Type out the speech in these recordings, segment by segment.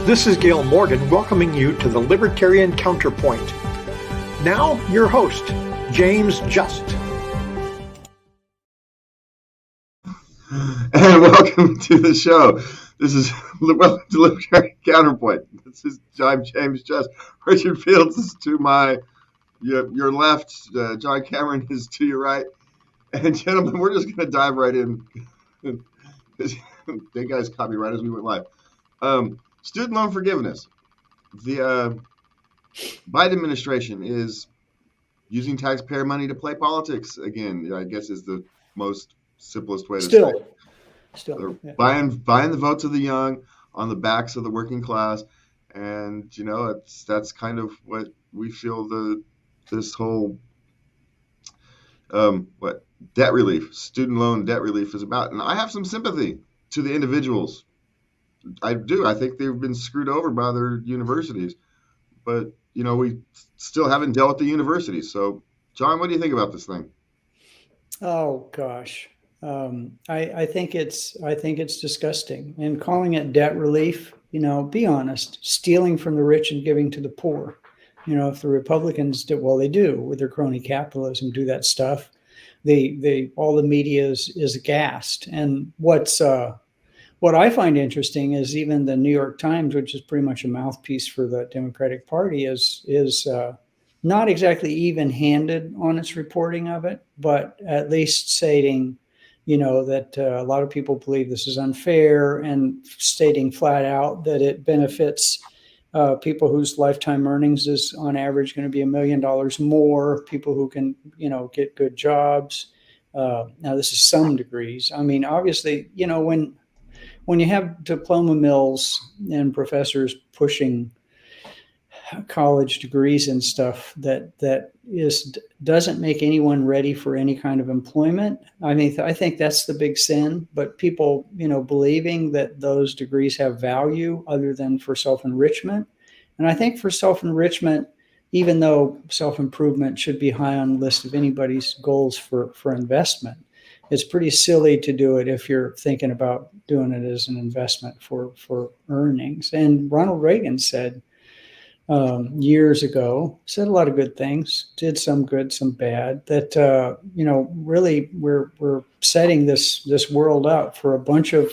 This is Gail Morgan welcoming you to the Libertarian Counterpoint. Now, your host, James Just. And welcome to the show. This is welcome to Libertarian Counterpoint. This is James Just. Richard Fields is to your left. John Cameron is to your right. And gentlemen, we're just going to dive right in. They guys caught me right as we went live. Student loan forgiveness. The Biden administration is using taxpayer money to play politics again. I guess is the most simplest way to say it. They're buying the votes of the young on the backs of the working class, and that's kind of what we feel this whole debt relief, student loan debt relief is about. And I have some sympathy to the individuals. I do. I think they've been screwed over by their universities, but we still haven't dealt with the universities. So, John, what do you think about this thing? Oh gosh, I think it's disgusting. And calling it debt relief, be honest, stealing from the rich and giving to the poor. If the Republicans do, well, they do with their crony capitalism, do that stuff. All the media is aghast. And what I find interesting is even the New York Times, which is pretty much a mouthpiece for the Democratic Party, is not exactly even-handed on its reporting of it, but at least stating, that a lot of people believe this is unfair, and stating flat out that it benefits people whose lifetime earnings is on average going to be $1 million more, people who can, get good jobs. Now, this is some degrees. I mean, obviously, when you have diploma mills and professors pushing college degrees and stuff that doesn't make anyone ready for any kind of employment. I mean, I think that's the big sin. But people, believing that those degrees have value other than for self-enrichment. And I think for self-enrichment, even though self-improvement should be high on the list of anybody's goals for investment, it's pretty silly to do it if you're thinking about doing it as an investment for earnings. And Ronald Reagan said years ago, said a lot of good things, did some good, some bad, that, really we're setting this world up for a bunch of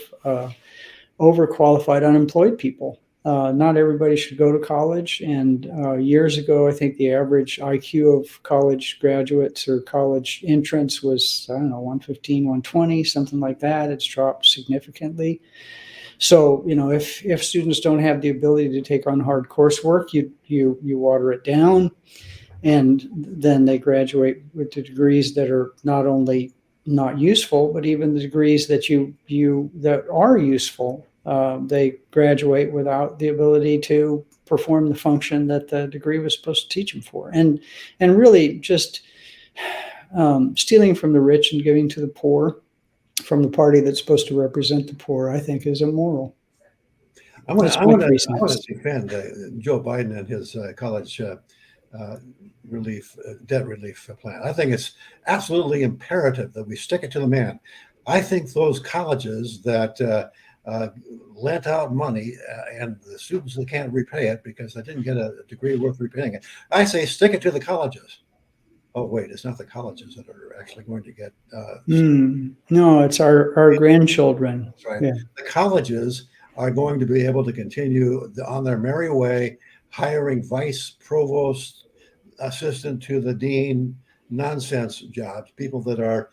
overqualified unemployed people. Not everybody should go to college. And years ago, I think the average IQ of college graduates or college entrants was, 115, 120, something like that. It's dropped significantly. So, if students don't have the ability to take on hard coursework, you water it down, and then they graduate with the degrees that are not only not useful, but even the degrees that that are useful. They graduate without the ability to perform the function that the degree was supposed to teach them for. And really just stealing from the rich and giving to the poor from the party that's supposed to represent the poor, I think, is immoral. I want to defend Joe Biden and his college debt relief plan. I think it's absolutely imperative that we stick it to the man. I think those colleges that lent out money and the students that can't repay it because they didn't get a degree worth repaying it, I say stick it to the colleges. Oh, wait, it's not the colleges that are actually going to get... No, it's our grandchildren. That's right. Yeah. The colleges are going to be able to continue on their merry way, hiring vice provost, assistant to the dean, nonsense jobs, people that are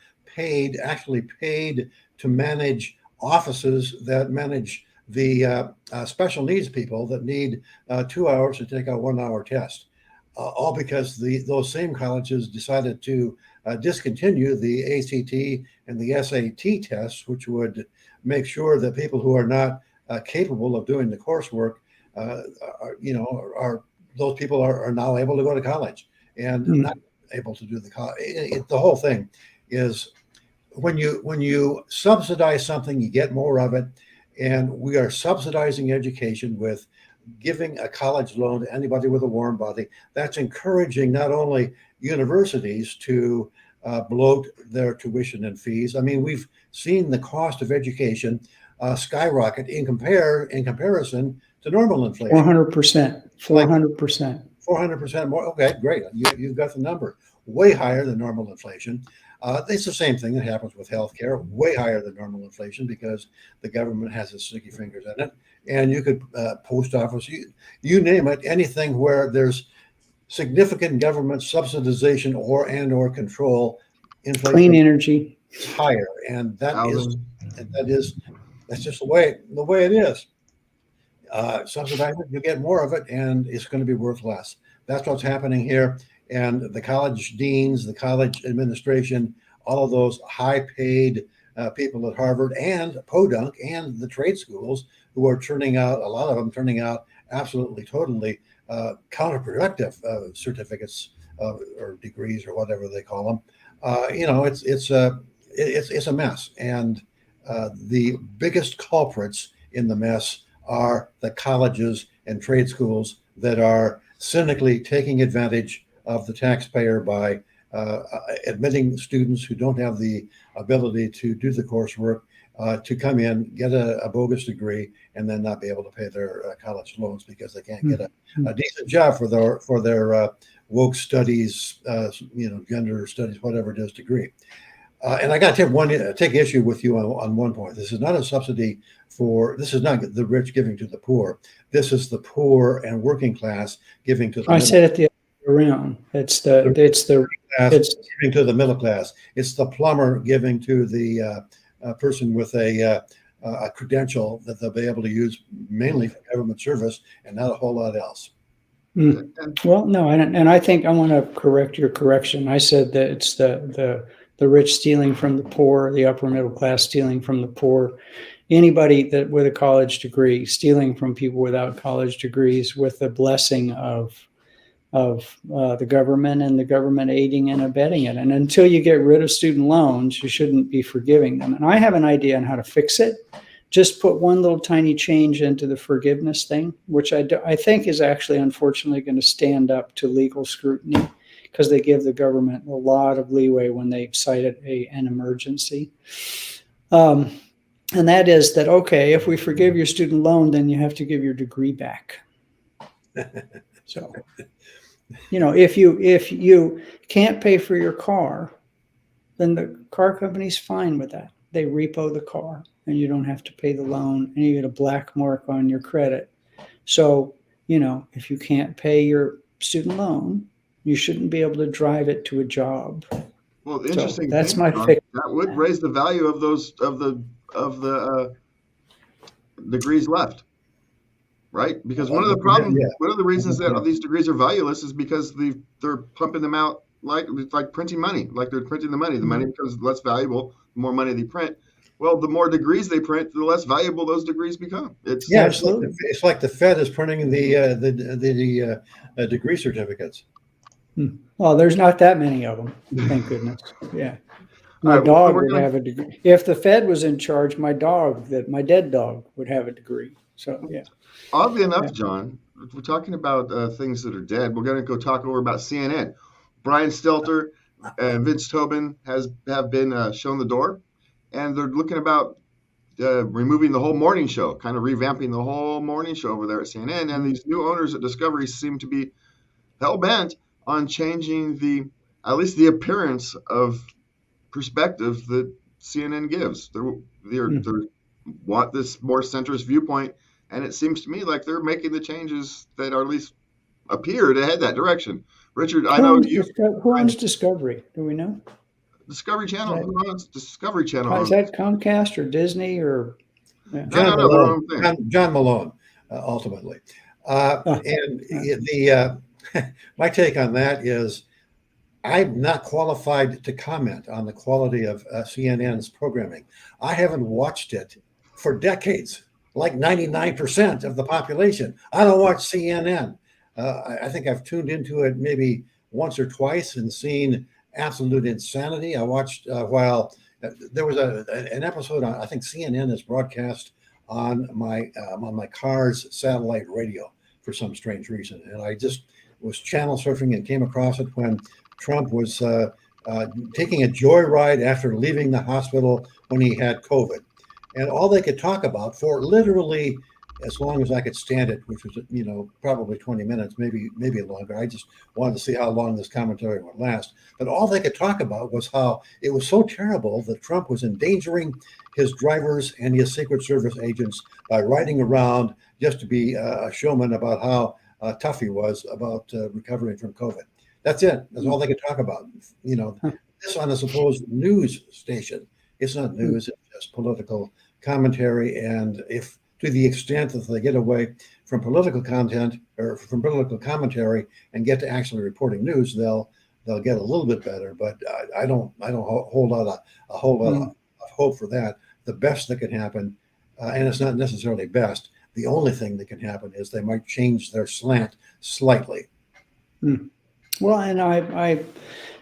actually paid to manage offices that manage the special needs people that need 2 hours to take a 1 hour test. All because those same colleges decided to discontinue the ACT and the SAT tests, which would make sure that people who are not capable of doing the coursework, those people are now able to go to college and not able to do the college. The whole thing is when you subsidize something, you get more of it, and we are subsidizing education with giving a college loan to anybody with a warm body. That's encouraging not only universities to bloat their tuition and fees. I mean, we've seen the cost of education skyrocket in comparison to normal inflation. 400%. 400%. 400% more. Okay, great. You've got the number. Way higher than normal inflation. It's the same thing that happens with healthcare. Way higher than normal inflation because the government has its sticky fingers in it. And you could post office, you name it, anything where there's significant government subsidization or control, inflation Clean energy. is higher, and Housing. that's just the way it is. Subsidize it, you get more of it, and it's going to be worth less. That's what's happening here. And the college deans, the college administration, all of those high-paid people at Harvard and Podunk and the trade schools who are turning out, a lot of them turning out absolutely, totally counterproductive certificates or degrees or whatever they call them. It's a mess, and the biggest culprits in the mess are the colleges and trade schools that are cynically taking advantage of the taxpayer by admitting students who don't have the ability to do the coursework to come in, get a bogus degree, and then not be able to pay their college loans because they can't get a decent job for their woke studies, gender studies, whatever it is, degree. And I got to take issue with you on one point. This is not a subsidy this is not the rich giving to the poor. This is the poor and working class giving to the I said it the other way around. It's giving to the middle class. It's the plumber giving to the person with a credential that they'll be able to use mainly for government service and not a whole lot else. Well, no, and I think I want to correct your correction. I said that it's the rich stealing from the poor, the upper middle class stealing from the poor, anybody that with a college degree stealing from people without college degrees with the blessing of the government and the government aiding and abetting it. And until you get rid of student loans, you shouldn't be forgiving them. And I have an idea on how to fix it. Just put one little tiny change into the forgiveness thing, which I think is actually unfortunately going to stand up to legal scrutiny because they give the government a lot of leeway when they cite an emergency. And that is that, okay, if we forgive your student loan, then you have to give your degree back. So, if you can't pay for your car, then the car company's fine with that. They repo the car and you don't have to pay the loan and you get a black mark on your credit. So, if you can't pay your student loan, you shouldn't be able to drive it to a job. Well, the interesting that's thing, my John, fix. that would raise the value of the degrees left, right? Because one of the problems, one of the reasons that these degrees are valueless is because they're pumping them out like printing money, like they're printing the money. The money becomes less valuable the more money they print. Well, the more degrees they print, the less valuable those degrees become. Absolutely. It's like the Fed is printing the degree certificates. Well, there's not that many of them, thank goodness. Yeah. My dog would have a degree. If the Fed was in charge, my dead dog would have a degree. So, yeah. Oddly enough, John, if we're talking about things that are dead, we're going to go talk over about CNN. Brian Stelter and Vince Toobin have been shown the door, and they're looking about removing the whole morning show, kind of revamping the whole morning show over there at CNN. And these new owners at Discovery seem to be hell-bent on changing at least the appearance of perspective that CNN gives. They want this more centrist viewpoint, and it seems to me like they're making the changes that at least appear to head that direction. Richard, I know you. Who owns Discovery? Do we know? Discovery Channel. Who owns Discovery Channel? Is that Comcast or Disney or? Yeah. John Malone, ultimately. My take on that is I'm not qualified to comment on the quality of CNN's programming. I haven't watched it for decades, like 99% of the population. I don't watch CNN. I think I've tuned into it maybe once or twice and seen absolute insanity. I watched while there was an episode on, I think CNN is broadcast on my car's satellite radio for some strange reason. And I just was channel surfing and came across it when Trump was taking a joyride after leaving the hospital when he had COVID. And all they could talk about for literally as long as I could stand it, which was, probably 20 minutes, maybe longer. I just wanted to see how long this commentary would last. But all they could talk about was how it was so terrible that Trump was endangering his drivers and his Secret Service agents by riding around just to be a showman about how tough he was about recovering from COVID. That's it. That's all they could talk about. This on a supposed news station. It's not news. It's just political commentary. And if to the extent that they get away from political content or from political commentary and get to actually reporting news, they'll get a little bit better. But I don't hold out a whole lot of hope for that. The best that can happen, and it's not necessarily best, the only thing that can happen is they might change their slant slightly. Well, and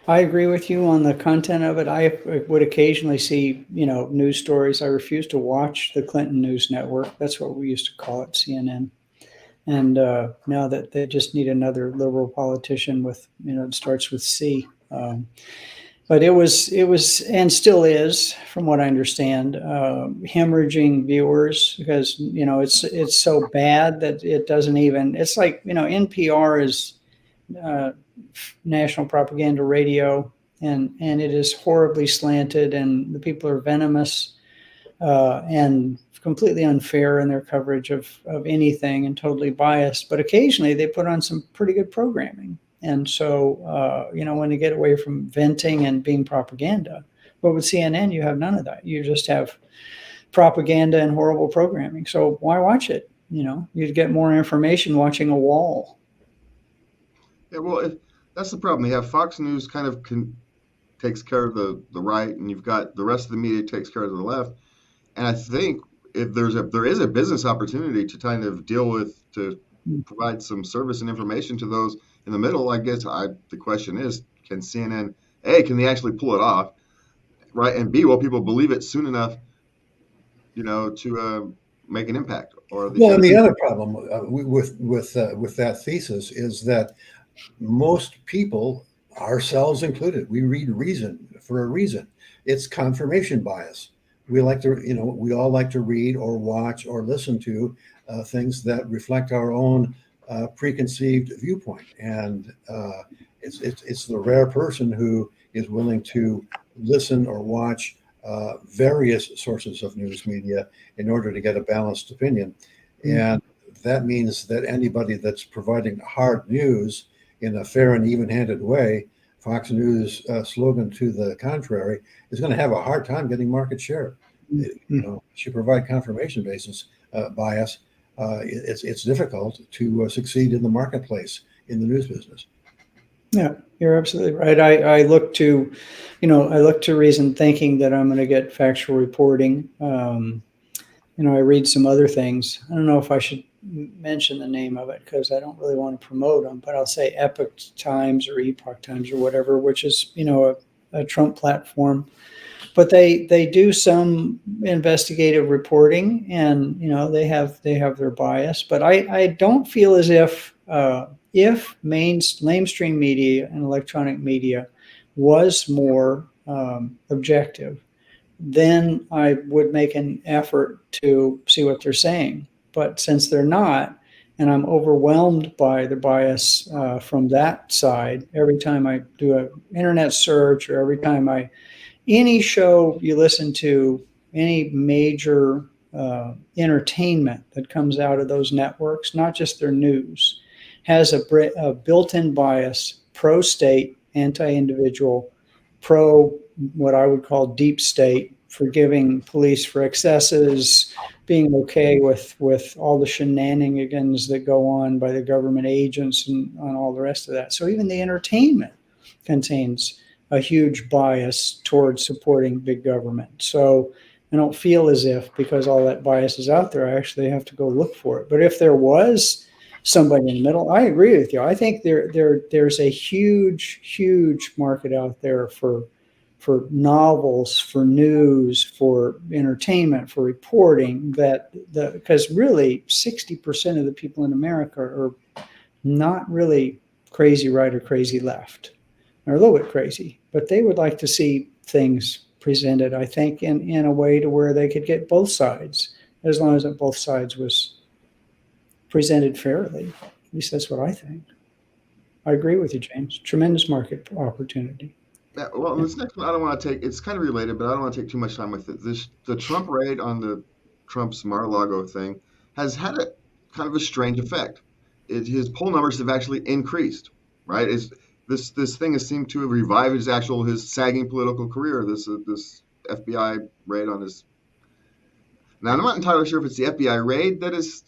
I agree with you on the content of it. I would occasionally see, news stories. I refuse to watch the Clinton News Network. That's what we used to call it, CNN. And now that they just need another liberal politician with, it starts with C. But it was, and still is, from what I understand, hemorrhaging viewers because, it's so bad that it doesn't even, it's like, NPR is national propaganda radio, and it is horribly slanted, and the people are venomous and completely unfair in their coverage of anything and totally biased. But occasionally they put on some pretty good programming. And so, when they get away from venting and being propaganda, but with CNN, you have none of that. You just have propaganda and horrible programming. So why watch it? You'd get more information watching a wall. Yeah, well, that's the problem. You have Fox News kind of takes care of the right, and you've got the rest of the media takes care of the left. And I think if there is a business opportunity to kind of deal with, to provide some service and information to those in the middle, I guess the question is, can CNN, A, can they actually pull it off, right? And B, will people believe it soon enough, to make an impact? And the other problem with that thesis is that most people, ourselves included, we read reason for a reason. It's confirmation bias. We like to, we all like to read or watch or listen to things that reflect our own preconceived viewpoint. And it's the rare person who is willing to listen or watch various sources of news media in order to get a balanced opinion. And that means that anybody that's providing hard news in a fair and even-handed way, Fox News slogan to the contrary, is going to have a hard time getting market share. If you provide confirmation basis bias, it's difficult to succeed in the marketplace in the news business. Yeah, you're absolutely right. I look to reason thinking that I'm going to get factual reporting. I read some other things. I don't know if I should mention the name of it because I don't really want to promote them, but I'll say Epoch Times or Epoch Times or whatever, which is, a Trump platform. But they do some investigative reporting, and they have their bias. But I don't feel as if mainstream media and electronic media was more objective, then I would make an effort to see what they're saying. But since they're not, and I'm overwhelmed by the bias from that side, every time I do an internet search or every time any show you listen to, any major entertainment that comes out of those networks, not just their news, has a built-in bias, pro-state, anti-individual, pro what I would call deep state, forgiving police for excesses, being okay with all the shenanigans that go on by the government agents and all the rest of that. So even the entertainment contains a huge bias towards supporting big government. So I don't feel as if, because all that bias is out there, I actually have to go look for it. But if there was somebody in the middle, I agree with you. I think there's a huge market out there for novels, for news, for entertainment, for reporting, because really 60% of the people in America are not really crazy right or crazy left. They're a little bit crazy, but they would like to see things presented, I think, in a way to where they could get both sides, as long as both sides was presented fairly. At least that's what I think. I agree with you, James. Tremendous market opportunity. Yeah, well, this next one I don't want to take. It's kind of related, but I don't want to take too much time with it. The Trump raid on the Trump's Mar-a-Lago thing has had a kind of a strange effect. His poll numbers have actually increased, right? This thing has seemed to have revived his sagging political career. This FBI raid on his. Now I'm not entirely sure if it's the FBI raid that is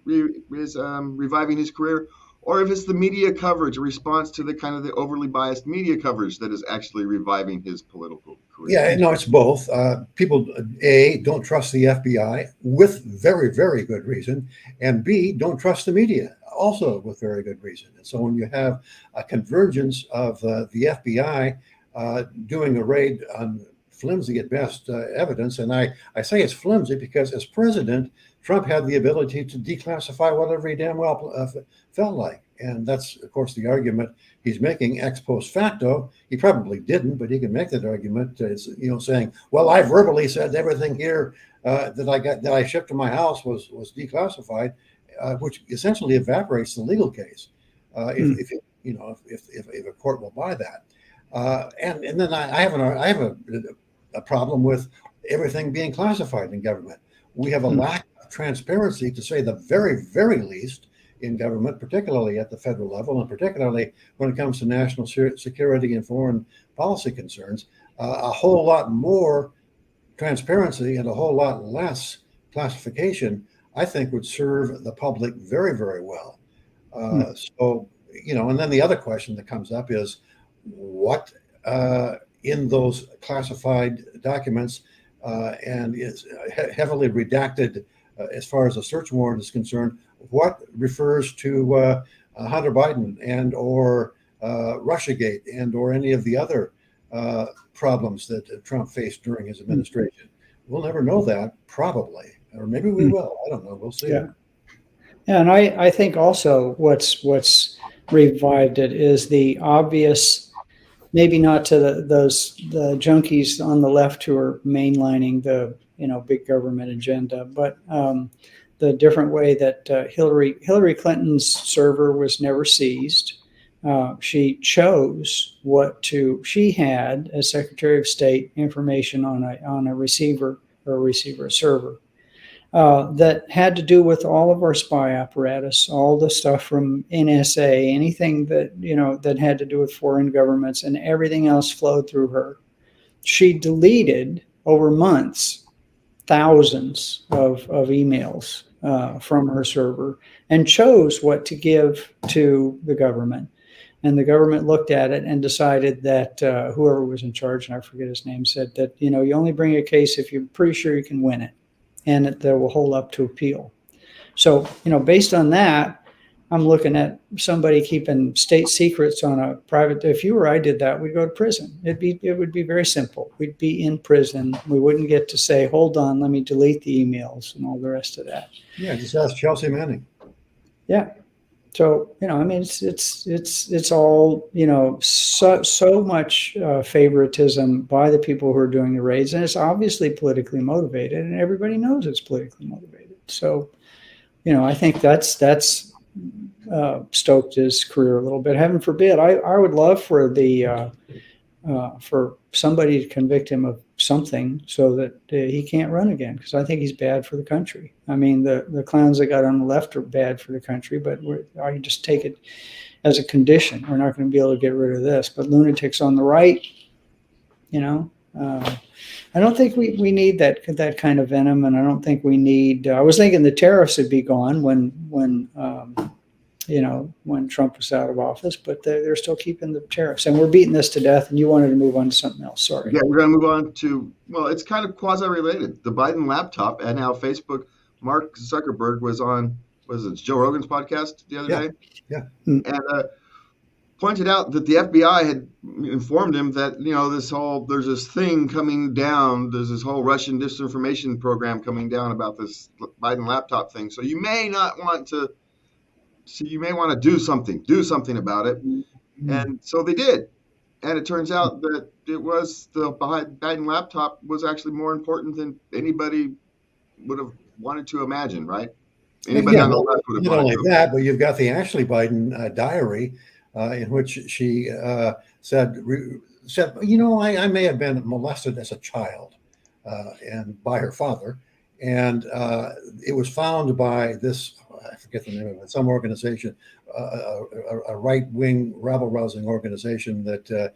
reviving his career, or if it's the media coverage, a response to the kind of the overly biased media coverage that is actually reviving his political career. Yeah, no, it's both. People, A, don't trust the FBI with very, very good reason, and B, don't trust the media also with very good reason. And so when you have a convergence of the FBI doing a raid on flimsy at best evidence, and I say it's flimsy because as president, Trump had the ability to declassify whatever he damn well felt like. And that's, of course, the argument he's making ex post facto. He probably didn't, but he can make that argument. It's, saying, well, I verbally said everything here that I shipped to my house was declassified, which essentially evaporates the legal case if a court will buy that. And then I have a problem with everything being classified in government. We have a lack of transparency, to say the very, very least, in government, particularly at the federal level, and particularly when it comes to national security and foreign policy concerns. A whole lot more transparency and a whole lot less classification, I think, would serve the public very, very well. So, and then the other question that comes up is what in those classified documents and is heavily redacted as far as a search warrant is concerned, what refers to Hunter Biden and or Russiagate and or any of the other problems that Trump faced during his administration. We'll never know that, probably, or maybe we will. I don't know. We'll see. Yeah, and I think also what's revived it is the obvious, maybe not to the junkies on the left who are mainlining the big government agenda, but the different way that Hillary Clinton's server was never seized. She chose she had as Secretary of State information on a receiver or a receiver server that had to do with all of our spy apparatus, all the stuff from NSA, anything that had to do with foreign governments, and everything else flowed through her. She deleted over months thousands of emails from her server and chose what to give to the government. And the government looked at it and decided that whoever was in charge, and I forget his name, said that, you only bring a case if you're pretty sure you can win it, and that will hold up to appeal. So, based on that, I'm looking at somebody keeping state secrets on a private. If you or I did that, we'd go to prison. It would be very simple. We'd be in prison. We wouldn't get to say, "Hold on, let me delete the emails" and all the rest of that. Yeah, just ask Chelsea Manning. Yeah. So it's all so much favoritism by the people who are doing the raids, and it's obviously politically motivated, and everybody knows it's politically motivated. So, I think that's stoked his career a little bit. Heaven forbid. I would love for for somebody to convict him of something so that he can't run again, because I think he's bad for the country. I mean, the clowns that got on the left are bad for the country, but I just take it as a condition. We're not going to be able to get rid of this. But lunatics on the right, I don't think we need that kind of venom, and I don't think we need. I was thinking the tariffs would be gone when Trump was out of office, but they're still keeping the tariffs. And we're beating this to death, and you wanted to move on to something else. Sorry. Yeah, we're going to move on to, well, it's kind of quasi-related. The Biden laptop and how Facebook, Mark Zuckerberg was on, Joe Rogan's podcast the other day? Yeah. And pointed out that the FBI had informed him that, there's this thing coming down, there's this whole Russian disinformation program coming down about this Biden laptop thing. So you may want to do something about it. And so they did. And it turns out that it was the Biden laptop was actually more important than anybody would have wanted to imagine, right? Anybody Yeah, on the well, left would have not wanted only to. that, but you've got the Ashley Biden diary in which she said, I may have been molested as a child and by her father. And it was found by this, I forget the name of it, some organization, a right-wing rabble-rousing organization that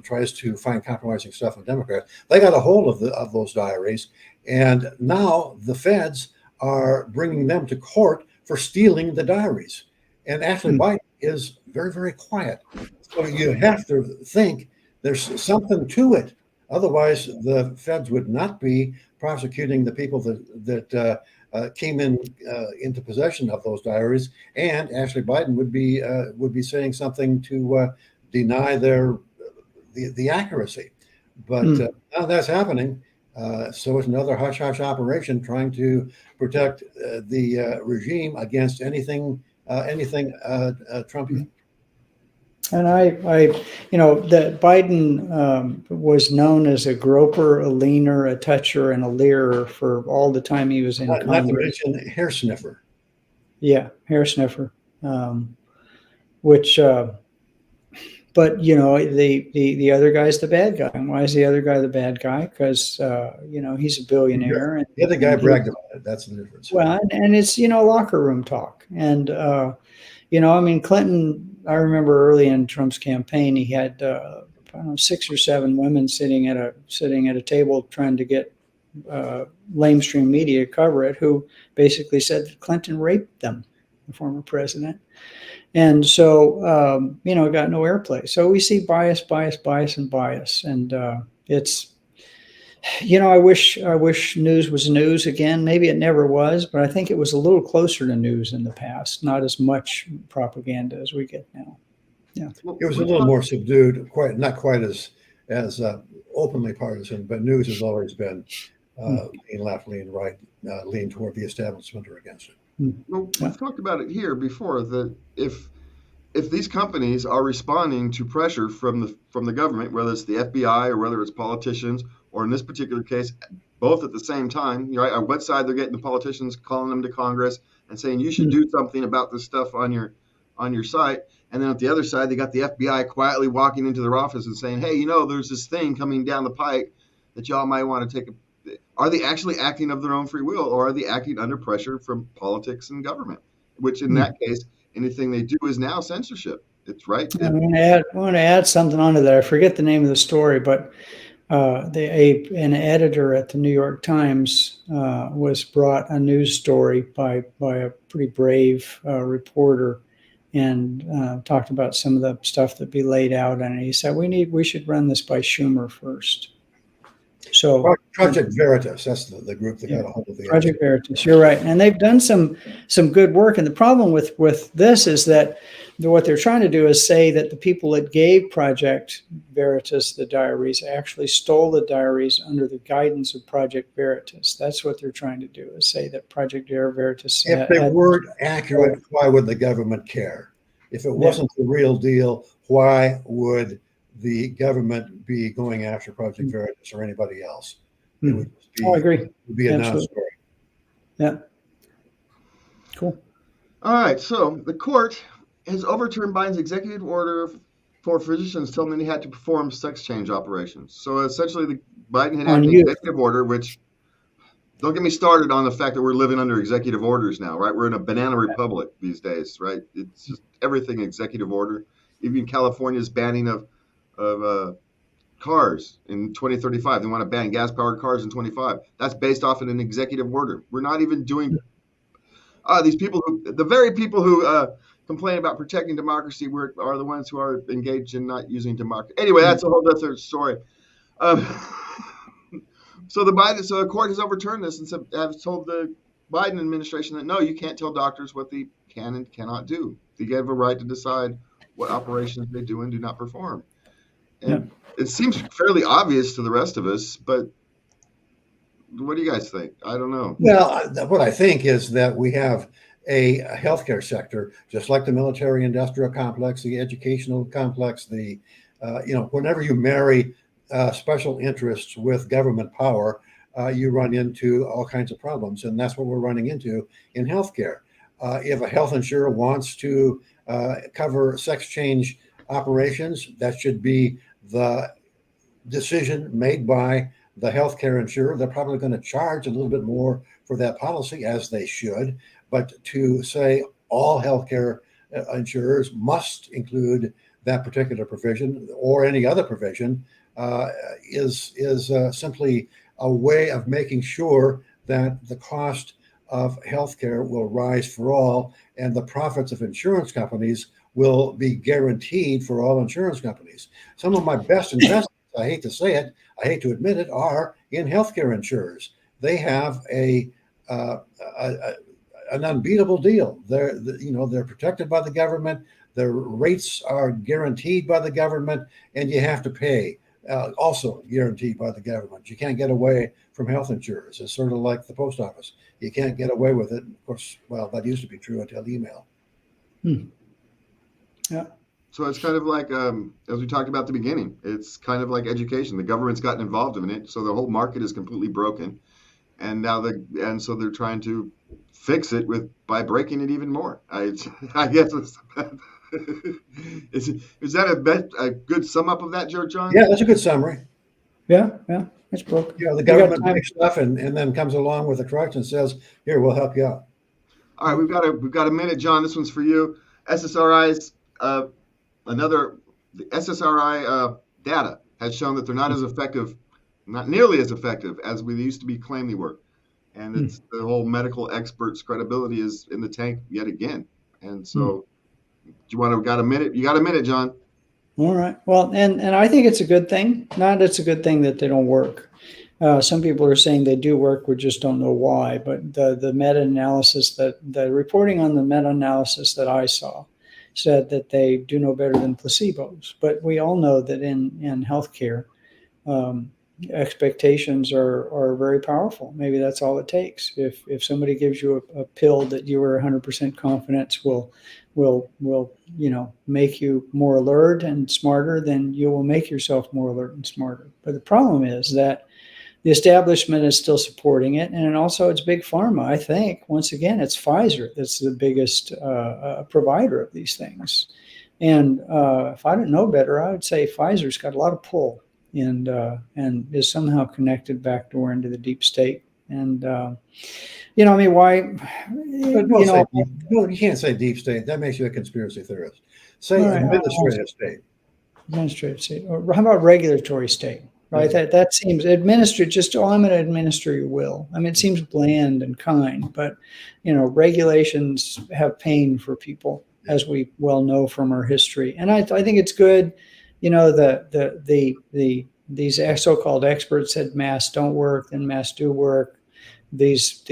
tries to find compromising stuff in Democrats. They got a hold of those diaries, and now the feds are bringing them to court for stealing the diaries. And Ashley Biden is very, very quiet. So you have to think there's something to it. Otherwise, the feds would not be prosecuting the people that came into possession of those diaries, and Ashley Biden would be saying something to deny the accuracy. But now that's happening. So it's another hush-hush operation trying to protect the regime against anything Trumpian. And that Biden was known as a groper, a leaner, a toucher, and a leerer for all the time he was in Congress. Not to mention hair sniffer. Yeah, hair sniffer. But the other guy's the bad guy. And why is the other guy the bad guy? Because he's a billionaire. And the other guy bragged about it. That's the difference. Well, and it's locker room talk. And Clinton. I remember early in Trump's campaign, he had 6 or 7 women sitting at a table trying to get lamestream media to cover it, who basically said that Clinton raped them, the former president. And so, it got no airplay. So we see bias, and it's, I wish news was news again. Maybe it never was, but I think it was a little closer to news in the past. Not as much propaganda as we get now. Yeah, it was a little more subdued. Not quite as openly partisan, but news has always been lean left, lean right, lean toward the establishment or against it. Well, we've talked about it here before that if these companies are responding to pressure from the government, whether it's the FBI or whether it's politicians, or in this particular case, both at the same time, right? On one side, they're getting the politicians calling them to Congress and saying you should do something about this stuff on your site, and then at the other side, they got the FBI quietly walking into their office and saying, hey, there's this thing coming down the pike that y'all might want to take. Are they actually acting of their own free will, or are they acting under pressure from politics and government? Which in that case, anything they do is now censorship. It's right. I want to add something onto that. I forget the name of the story, but an editor at the New York Times was brought a news story by a pretty brave reporter, and talked about some of the stuff that be laid out. And he said, we should run this by Schumer first. So Project Veritas, that's the group that got a hold of the Project Veritas. You're right, and they've done some good work. And the problem with this is that what they're trying to do is say that the people that gave Project Veritas the diaries actually stole the diaries under the guidance of Project Veritas. That's what they're trying to do, is say that Project Veritas. If they weren't accurate, why would the government care? If it wasn't the real deal, why would the government be going after Project Veritas or anybody else? It would be, I agree. It would be a non-story. Yeah. Cool. All right. So the court has overturned Biden's executive order for physicians telling them they had to perform sex change operations. So essentially, Biden had an executive order, which, don't get me started on the fact that we're living under executive orders now, right? We're in a banana republic these days, right? It's just everything executive order. Even California's banning of cars in 2035. They want to ban gas-powered cars in 25. That's based off of an executive order. We're not even doing these people the very people who complain about protecting democracy are the ones who are engaged in not using democracy. Anyway, that's a whole other story. So the court has overturned this and has told the Biden administration that no, you can't tell doctors what they can and cannot do. They have a right to decide what operations they do and do not perform. And it seems fairly obvious to the rest of us, but what do you guys think? I don't know. Well, what I think is that we have a healthcare sector, just like the military-industrial complex, the educational complex, the whenever you marry special interests with government power, you run into all kinds of problems. And that's what we're running into in healthcare. If a health insurer wants to cover sex change operations, that should be the decision made by the healthcare insurer. They're probably going to charge a little bit more for that policy, as they should. But to say all healthcare insurers must include that particular provision or any other provision is simply a way of making sure that the cost of healthcare will rise for all, and the profits of insurance companies will be guaranteed for all insurance companies. Some of my best investments, I hate to say it, I hate to admit it, are in healthcare insurers. They have an unbeatable deal. They're protected by the government. Their rates are guaranteed by the government, and you have to pay. Also guaranteed by the government. You can't get away from health insurers. It's sort of like the post office. You can't get away with it. Of course, well, that used to be true until email. Yeah. So it's kind of like, as we talked about at the beginning, it's kind of like education. The government's gotten involved in it, so the whole market is completely broken. And now so they're trying to fix it by breaking it even more. I guess it's is that a good sum up of that, John? Yeah, that's a good summary. Yeah, it's broken. Yeah, the government makes stuff and then comes along with a crutch and says, "Here, we'll help you out." All right, we've got a minute, John. This one's for you. SSRIs, the SSRI data has shown that they're not as effective, not nearly as effective as we used to be claimed they were, and it's the whole medical experts' credibility is in the tank yet again. And so, got a minute? You got a minute, John. All right. Well, and I think it's a good thing. Not it's a good thing that they don't work. Some people are saying they do work. We just don't know why. But the meta-analysis the reporting on the meta-analysis that I saw said that they do no better than placebos. But we all know that in healthcare, expectations are very powerful. Maybe that's all it takes. If somebody gives you a pill that you are 100% confident will make you more alert and smarter, then you will make yourself more alert and smarter. But the problem is that the establishment is still supporting it, and also it's big pharma. I think once again it's Pfizer that's the biggest provider of these things. And if I didn't know better, I would say Pfizer's got a lot of pull and is somehow connected backdoor into the deep state. And why? You can't say deep state. That makes you a conspiracy theorist. Say administrative state. Administrative state. Or how about regulatory state? Right. That seems administrative. I'm going to administer your will. I mean, it seems bland and kind, but regulations have pain for people, as we well know from our history. And I think it's good. These so-called experts said masks don't work, then masks do work. These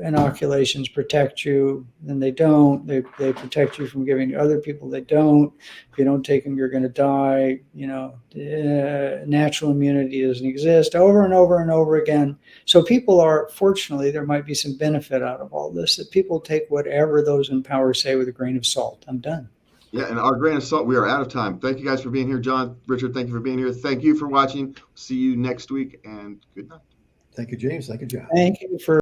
inoculations protect you, then they don't. They protect you from giving to other people. They don't. If you don't take them, you're going to die. Natural immunity doesn't exist. Over and over and over again. So fortunately, there might be some benefit out of all this, that people take whatever those in power say with a grain of salt. I'm done. Yeah, and our grain of salt, we are out of time. Thank you guys for being here. John, Richard, thank you for being here. Thank you for watching. See you next week, and good night. Thank you, James. Thank you, John. Thank you for